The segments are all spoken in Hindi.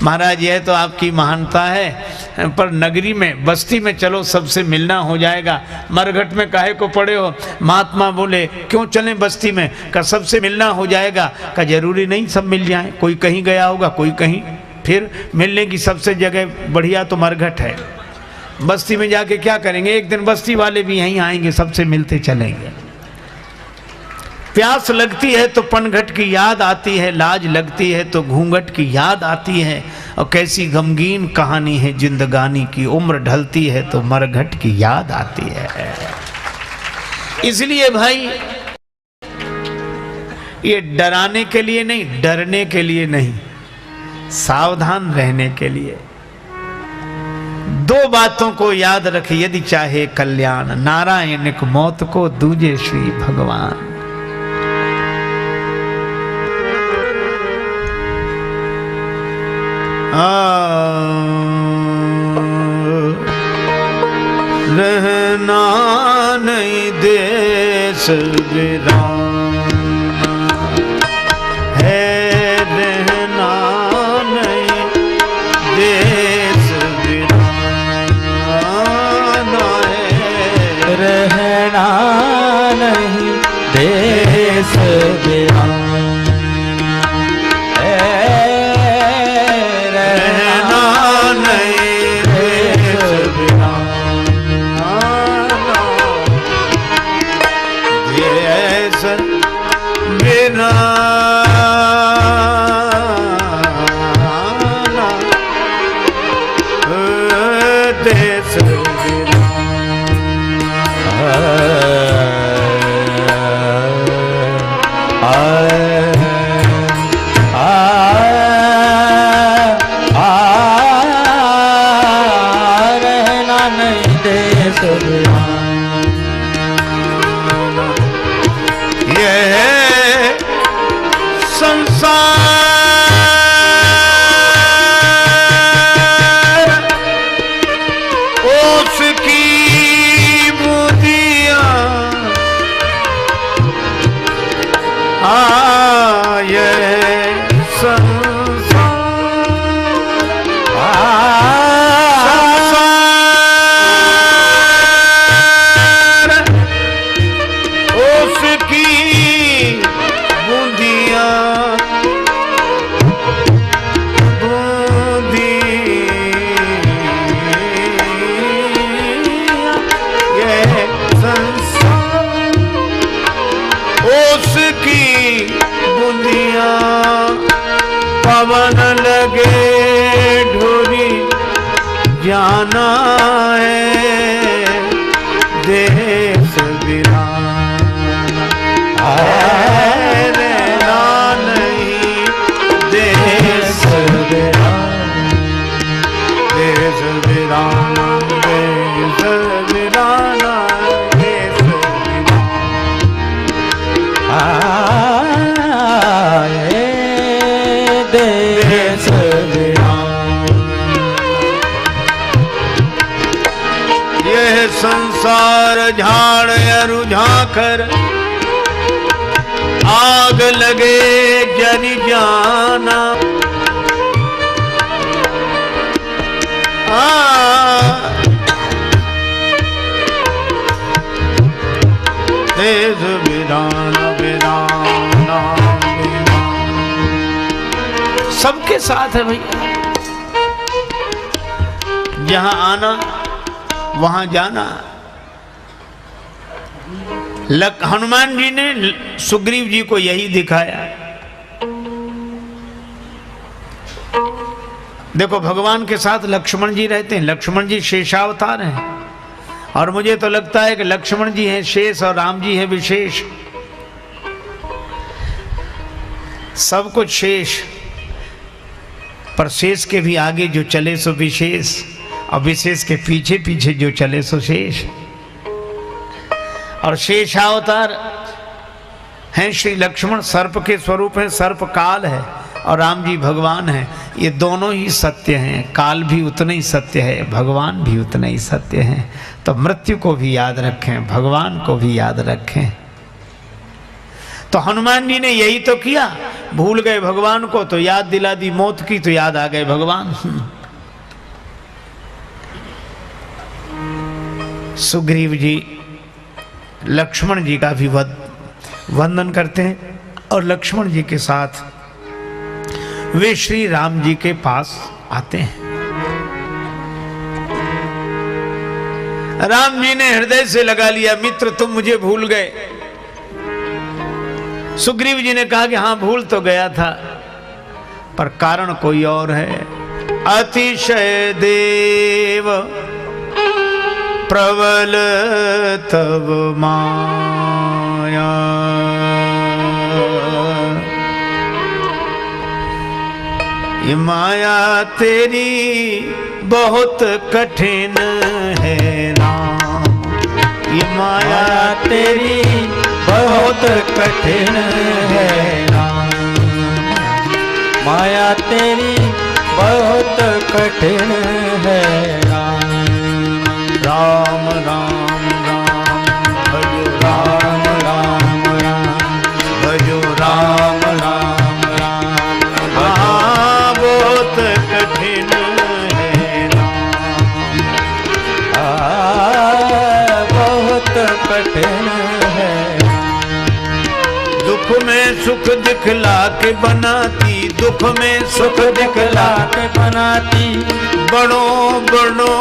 महाराज यह तो आपकी महानता है, पर नगरी में बस्ती में चलो सबसे मिलना हो जाएगा, मरघट में काहे को पड़े हो। महात्मा बोले क्यों चलें बस्ती में, का सबसे मिलना हो जाएगा। का जरूरी नहीं सब मिल जाए, कोई कहीं गया होगा कोई कहीं, फिर मिलने की सबसे जगह बढ़िया तो मरघट है। बस्ती में जाके क्या करेंगे, एक दिन बस्ती वाले भी यहीं आएंगे, सबसे मिलते चलेंगे। प्यास लगती है तो पनघट की याद आती है, लाज लगती है तो घूंघट की याद आती है, और कैसी गमगीन कहानी है जिंदगानी की, उम्र ढलती है तो मरघट की याद आती है। इसलिए भाई ये डराने के लिए नहीं, डरने के लिए नहीं, सावधान रहने के लिए। दो बातों को याद रख यदि चाहे कल्याण, नारायणिक मौत को दूजे श्री भगवान। रहना नहीं देश वीराना है, रहना नहीं देश वीराना है, रहना नहीं देश वीराना पवन लगे ढोरी जाना है देश वीराना, रहना नहीं देश वीराना, देश वीराना, देश वीराना, देश संसार झाड़ अरु झांकर आग लगे जरि जाना, देश वीराना वीराना सबके साथ है भैया। जहां आना वहां जाना। हनुमान जी ने सुग्रीव जी को यही दिखाया। देखो भगवान के साथ लक्ष्मण जी रहते हैं, लक्ष्मण जी शेषावतार हैं, और मुझे तो लगता है कि लक्ष्मण जी हैं शेष और राम जी हैं विशेष। सब कुछ शेष, पर शेष के भी आगे जो चले सो विशेष, और विशेष के पीछे पीछे जो चले सो शेष। और शेषावतार हैं श्री लक्ष्मण, सर्प के स्वरूप हैं, सर्प काल है, और राम जी भगवान हैं। ये दोनों ही सत्य हैं, काल भी उतना ही सत्य है, भगवान भी उतना ही सत्य हैं। तो मृत्यु को भी याद रखें, भगवान को भी याद रखें। तो हनुमान जी ने यही तो किया, भूल गए भगवान को तो याद दिला दी मौत की, तो याद आ गए भगवान। सुग्रीव जी लक्ष्मण जी का भी वंदन करते हैं और लक्ष्मण जी के साथ वे श्री राम जी के पास आते हैं। राम जी ने हृदय से लगा लिया, मित्र तुम मुझे भूल गए। सुग्रीव जी ने कहा कि हाँ भूल तो गया था, पर कारण कोई और है। अतिशय देव प्रबल तब माया, ये माया तेरी बहुत कठिन है राम, ये माया तेरी बहुत कठिन है राम, माया तेरी बहुत कठिन है राम। राम राम राम भजो राम राम राम भजो राम राम राम, हाँ बहुत कठिन है राम, बहुत कठिन है। दुख में सुख दिखला के बनाती, दुख में सुख दिखला के बनाती, बड़ों बड़ों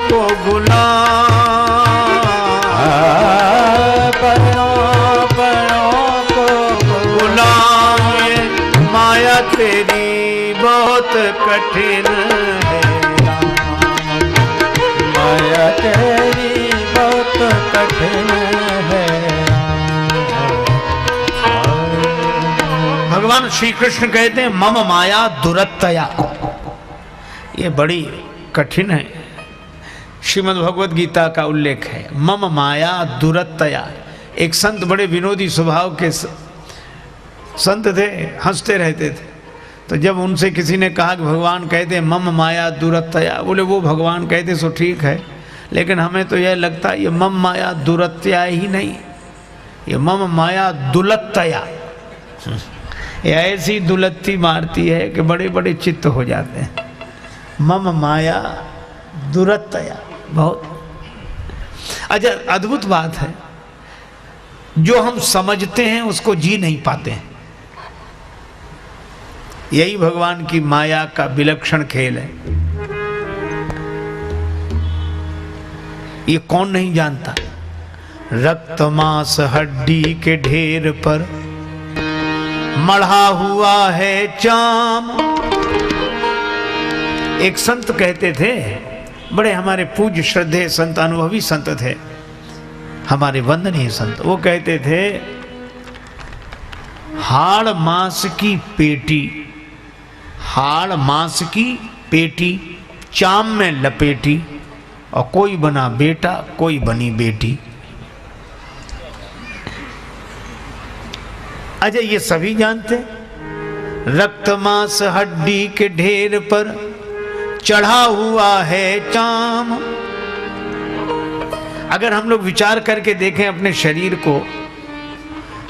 को गुलाम, बड़ों बड़ों को गुलाम, ये माया तेरी बहुत कठिन है राम, माया तेरी बहुत कठिन है। भगवान श्री कृष्ण कहते हैं मम माया दुरत्तया, ये बड़ी कठिन है। श्रीमद् भगवद गीता का उल्लेख है, मम माया दुरत्तया। एक संत बड़े विनोदी स्वभाव के संत थे, हंसते रहते थे। तो जब उनसे किसी ने कहा कि भगवान कहते हैं मम माया दुरत्तया, बोले वो भगवान कहते सो ठीक है, लेकिन हमें तो यह लगता है ये मम माया दुरत्तया ही नहीं, ये मम माया दुलत्तया, ये ऐसी दुलत्ती मारती है कि बड़े बड़े चित्त हो जाते हैं। मम माया दुरत्तया, बहुत अच्छा अद्भुत बात है। जो हम समझते हैं उसको जी नहीं पाते हैं, यही भगवान की माया का विलक्षण खेल है। ये कौन नहीं जानता, रक्त मांस हड्डी के ढेर पर मढ़ा हुआ है चाम। एक संत कहते थे, बड़े हमारे पूज्य श्रद्धेय संत, अनुभवी संत थे, हमारे वंदनीय संत, वो कहते थे हाड़ मांस की पेटी, हाड़ मांस की पेटी चाम में लपेटी, और कोई बना बेटा कोई बनी बेटी। अच्छा ये सभी जानते, रक्त मांस हड्डी के ढेर पर चढ़ा हुआ है चाम। अगर हम लोग विचार करके देखें अपने शरीर को,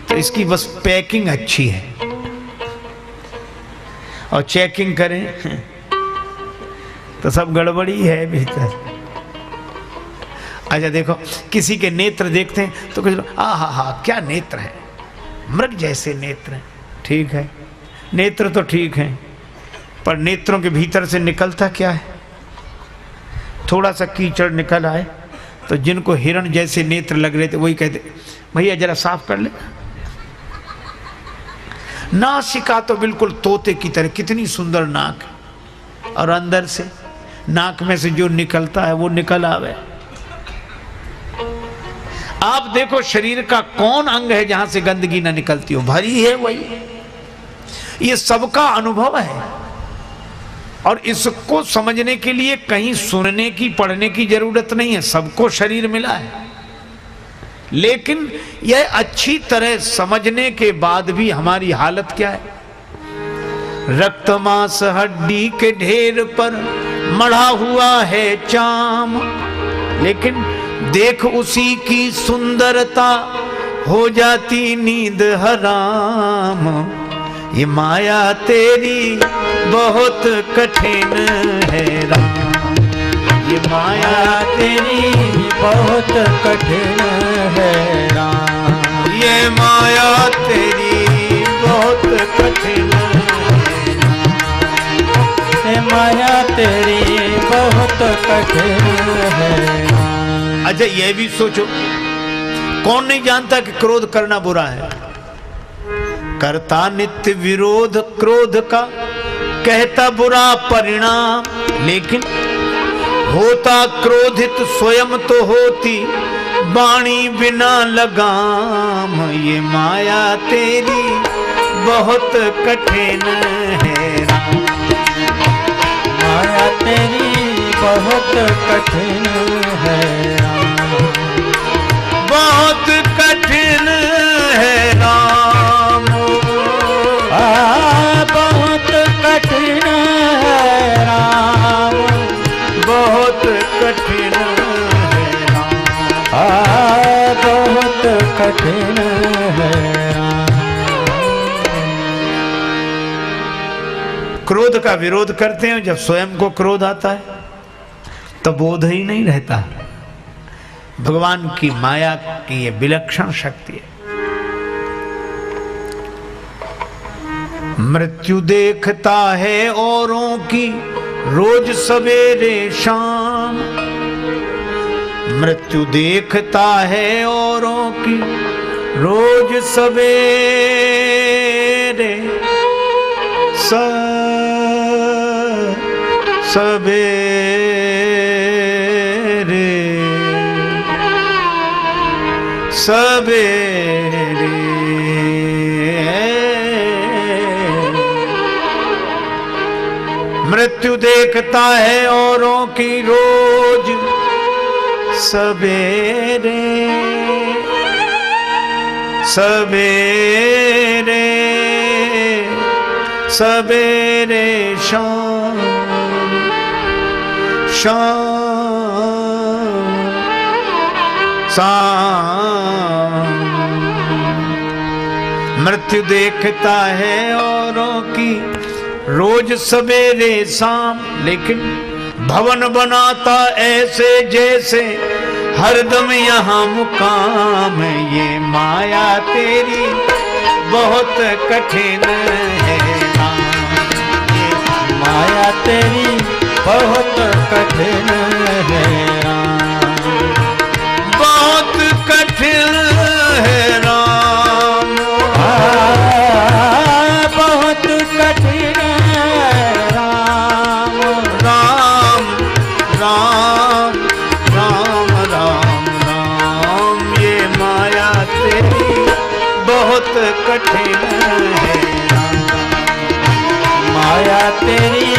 तो इसकी बस पैकिंग अच्छी है, और चेकिंग करें तो सब गड़बड़ी है भीतर। अच्छा देखो, किसी के नेत्र देखते हैं तो कुछ हा क्या नेत्र है, मृग जैसे नेत्र हैं। ठीक है, नेत्र तो ठीक है, पर नेत्रों के भीतर से निकलता क्या है? थोड़ा सा कीचड़ निकल आए तो जिनको हिरण जैसे नेत्र लग रहे थे वही कहते भैया जरा साफ कर ले। नासिका तो बिल्कुल तोते की तरह, कितनी सुंदर नाक, और अंदर से नाक में से जो निकलता है वो निकल आवे। आप देखो शरीर का कौन अंग है जहां से गंदगी ना निकलती हो, भरी है वही। ये सबका अनुभव है, और इसको समझने के लिए कहीं सुनने की पढ़ने की जरूरत नहीं है, सबको शरीर मिला है। लेकिन यह अच्छी तरह समझने के बाद भी हमारी हालत क्या है? रक्त मांस हड्डी के ढेर पर मढ़ा हुआ है चाम, लेकिन देख उसी की सुंदरता हो जाती नींद हराम। ये माया तेरी बहुत कठिन है राम, ये माया तेरी बहुत कठिन है राम, ये माया तेरी बहुत कठिन है राम, ये माया तेरी बहुत कठिन है राम। अच्छा ये भी सोचो, कौन नहीं जानता कि क्रोध करना बुरा है। करता नित्य विरोध क्रोध का, कहता बुरा परिणाम, लेकिन होता क्रोधित स्वयं तो होती वाणी बिना लगाम। ये माया तेरी बहुत कठिन है राम, माया तेरी बहुत कठिन है राम, बहुत कठिन है राम। बहुत कठिन है राम, बहुत कठिन है राम, बहुत कठिन है राम। क्रोध का विरोध करते हैं, जब स्वयं को क्रोध आता है तो बोध ही नहीं रहता। भगवान की माया की ये विलक्षण शक्ति है। मृत्यु देखता है औरों की रोज सवेरे शाम, मृत्यु देखता है औरों की रोज सवेरे सवेरे मृत्यु देखता है औरों की रोज सवेरे सवेरे सवेरे शाम शाम शाम। मृत्यु देखता है औरों की रोज सवेरे शाम, लेकिन भवन बनाता ऐसे जैसे हरदम यहाँ मुकाम। ये माया तेरी बहुत कठिन है राम, ये माया तेरी बहुत कठिन है राम, बहुत कठिन है राम, बहुत कठिन है राम, राम राम राम राम राम। ये माया तेरी बहुत कठिन है राम, माया तेरी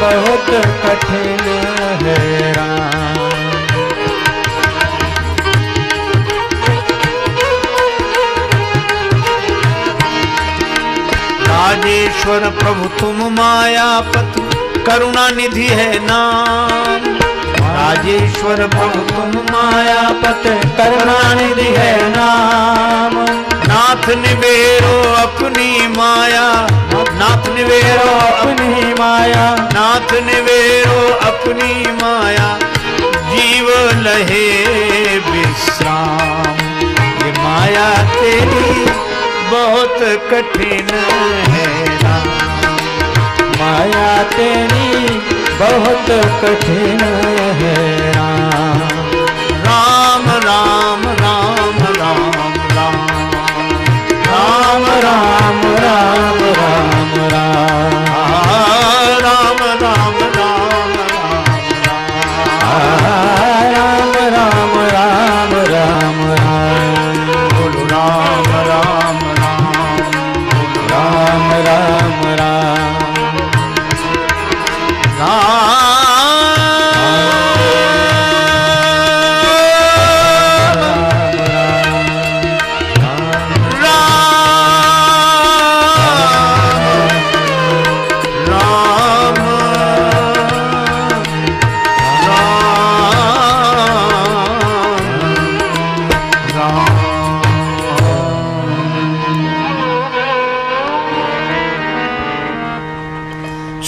बहुत कठिन है राम। राजेश्वर प्रभु तुम मायापति करुणा निधि है नाम। राजेश्वर प्रभु तुम मायापति करुणा निधि है नाम, नाथ निबेरो अपनी माया, नाथ निबेरो अपनी माया, नाथ निबेरो अपनी माया, जीव लहे विश्राम। ये माया तेरी बहुत कठिन है राम, माया तेरी बहुत कठिन है राम, राम राम राम राम राम राम राम राम राम राम राम राम राम राम राम राम राम, बोलो राम राम राम राम राम राम, राम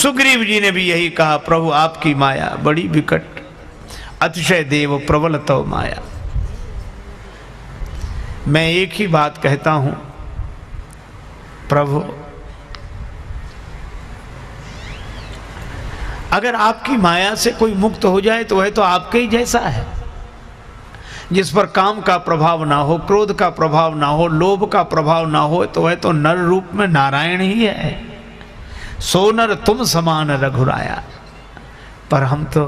सुग्रीव जी ने भी यही कहा, प्रभु आपकी माया बड़ी विकट, अतिशय देव प्रबल तव माया। मैं एक ही बात कहता हूं, प्रभु अगर आपकी माया से कोई मुक्त हो जाए तो वह तो आपके ही जैसा है, जिस पर काम का प्रभाव ना हो, क्रोध का प्रभाव ना हो, लोभ का प्रभाव ना हो, तो वह तो नर रूप में नारायण ही है। सो नर तुम समान रघुराया। पर हम तो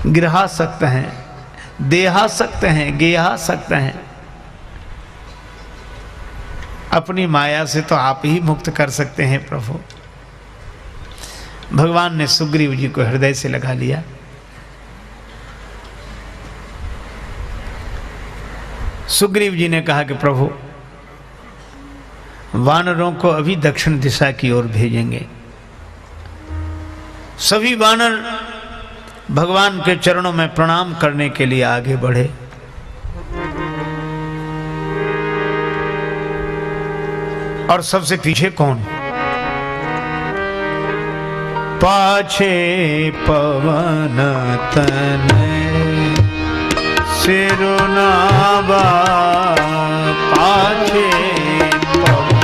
गिरहा सकते हैं, देहा सकते हैं, गेहा सकते हैं। अपनी माया से तो आप ही मुक्त कर सकते हैं प्रभु। भगवान ने सुग्रीव जी को हृदय से लगा लिया। सुग्रीव जी ने कहा कि प्रभु वानरों को अभी दक्षिण दिशा की ओर भेजेंगे। सभी वानर भगवान के चरणों में प्रणाम करने के लिए आगे बढ़े। और सबसे पीछे कौन? पाछे पवन तनय सिरुनावा, पाछे पवन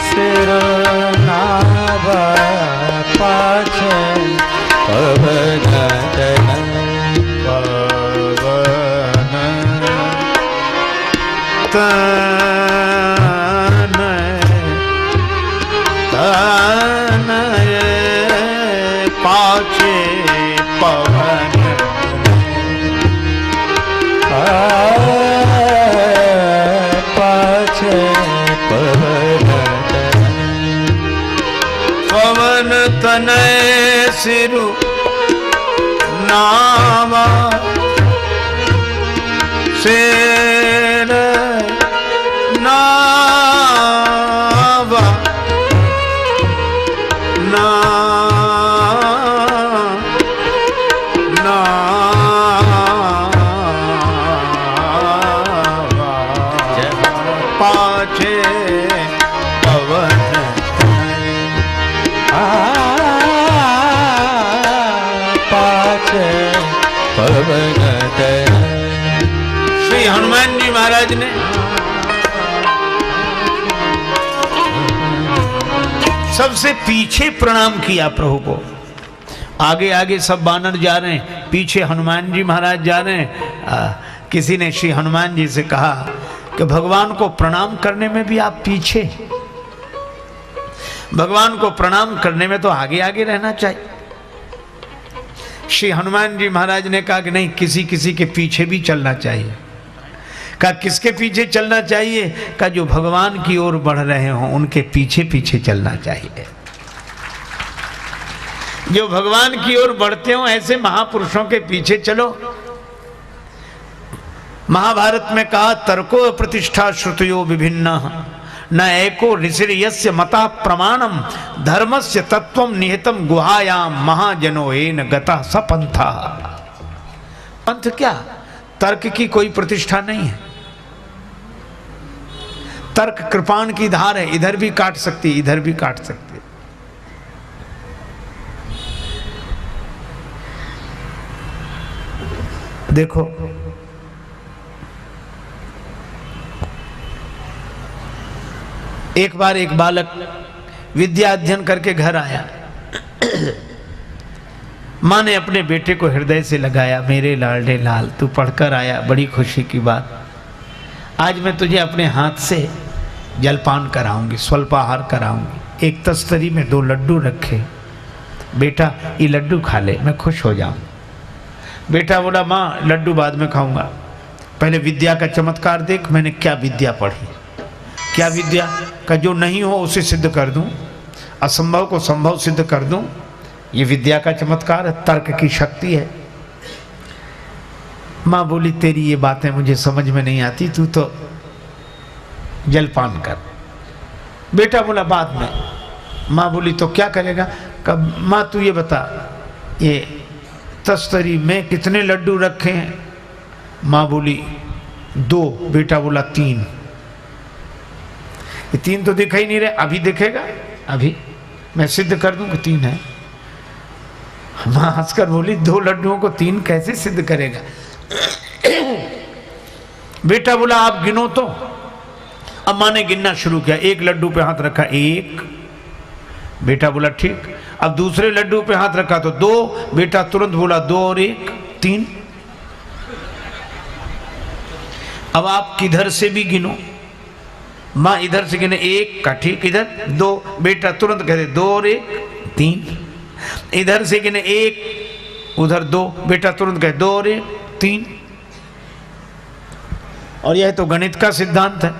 सिरुनावा, पाछे पवन तनय, पवन तनय पाछे पवन, पाछे पवन पवन तनय सिरु नावा, शेर नावा, पाछे पवन पाछे पवन। श्री हनुमान जी महाराज ने सबसे पीछे प्रणाम किया प्रभु को। आगे आगे सब वानर जा रहे हैं, पीछे हनुमान जी महाराज जा रहे हैं। किसी ने श्री हनुमान जी से कहा कि भगवान को प्रणाम करने में भी आप पीछे, भगवान को प्रणाम करने में तो आगे आगे रहना चाहिए। श्री हनुमान जी महाराज ने कहा कि नहीं, किसी किसी के पीछे भी चलना चाहिए। कहा किसके पीछे चलना चाहिए? कहा जो भगवान की ओर बढ़ रहे हों उनके पीछे पीछे चलना चाहिए। जो भगवान की ओर बढ़ते हो ऐसे महापुरुषों के पीछे चलो। महाभारत में कहा तर्को प्रतिष्ठा श्रुतयो विभिन्न न एको ऋषिर्यस्य मता प्रमाणम धर्मस्य तत्वम निहितम गुहायाम महाजनो एन गता सपंथा। पंथ क्या? तर्क की कोई प्रतिष्ठा नहीं है। तर्क कृपाण की धार है, इधर भी काट सकती, इधर भी काट सकती। देखो एक बार एक बालक विद्या अध्ययन करके घर आया। माँ ने अपने बेटे को हृदय से लगाया, मेरे लाडले लाल तू पढ़कर आया, बड़ी खुशी की बात। आज मैं तुझे अपने हाथ से जलपान कराऊंगी, स्वल्पाहार कराऊंगी। एक तस्तरी में 2 लड्डू रखे, बेटा ये लड्डू खा ले, मैं खुश हो जाऊं। बेटा बोला माँ लड्डू बाद में खाऊंगा, पहले विद्या का चमत्कार देख, मैंने क्या विद्या पढ़ी। क्या विद्या? का जो नहीं हो उसे सिद्ध कर दूं, असंभव को संभव सिद्ध कर दूं, ये विद्या का चमत्कार है, तर्क की शक्ति है। माँ बोली तेरी ये बातें मुझे समझ में नहीं आती, तू तो जलपान कर। बेटा बोला बाद में। माँ बोली तो क्या करेगा? कब माँ तू ये बता, ये तस्तरी में कितने लड्डू रखे हैं? माँ बोली 2, बेटा बोला 3। कि 3 तो दिख ही नहीं रहे। अभी दिखेगा, अभी मैं सिद्ध कर दूं कि 3 है। माँ हंसकर बोली 2 लड्डुओं को 3 कैसे सिद्ध करेगा? बेटा बोला आप गिनो तो। अब माँ ने गिनना शुरू किया, 1 लड्डू पे हाथ रखा 1, बेटा बोला ठीक। अब दूसरे लड्डू पे हाथ रखा तो 2, बेटा तुरंत बोला 2 और 1 3। अब आप किधर से भी गिनो। माँ इधर से गिने 1 का ठीक, इधर 2, बेटा तुरंत कहते 2 और 1 3। इधर से गिने 1, उधर 2, बेटा तुरंत कहे 2 और 1 3। और यह तो गणित का सिद्धांत है,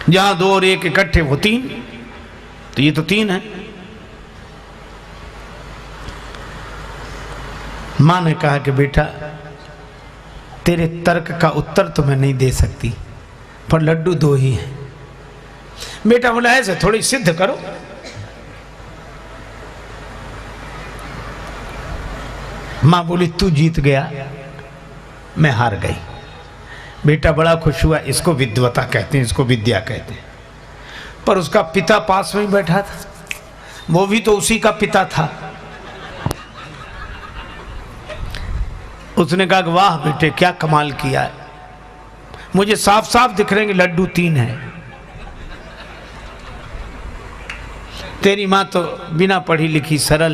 जहां 2 और 1 इकट्ठे वो 3, तो ये तो 3 है। मां ने कहा कि बेटा तेरे तर्क का उत्तर तो मैं नहीं दे सकती, पर लड्डू 2 ही हैं। बेटा बोला ऐसे थोड़ी सिद्ध करो। मां बोली तू जीत गया, मैं हार गई। बेटा बड़ा खुश हुआ, इसको विद्वता कहते हैं, इसको विद्या कहते हैं। पर उसका पिता पास में ही बैठा था, वो भी तो उसी का पिता था। उसने कहा वाह बेटे क्या कमाल किया है, मुझे साफ साफ दिख रहे हैं कि लड्डू 3 है। तेरी माँ तो बिना पढ़ी लिखी सरल है।